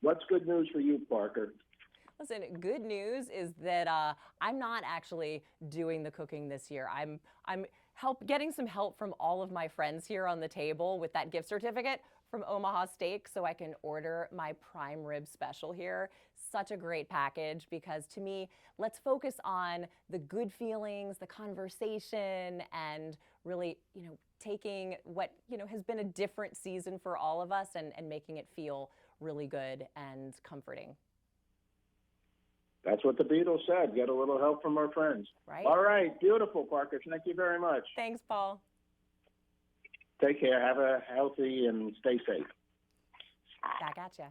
What's good news for you, Parker? Listen, good news is that I'm not actually doing the cooking this year. I'm getting some help from all of my friends here on the table with that gift certificate from Omaha Steak so I can order my prime rib special here. Such a great package because to me, let's focus on the good feelings, the conversation, and really, taking what, has been a different season for all of us and making it feel really good and comforting. That's what the Beatles said. Get a little help from our friends. Right? All right. Beautiful, Parker. Thank you very much. Thanks, Paul. Take care. Have a healthy and stay safe. Back at ya.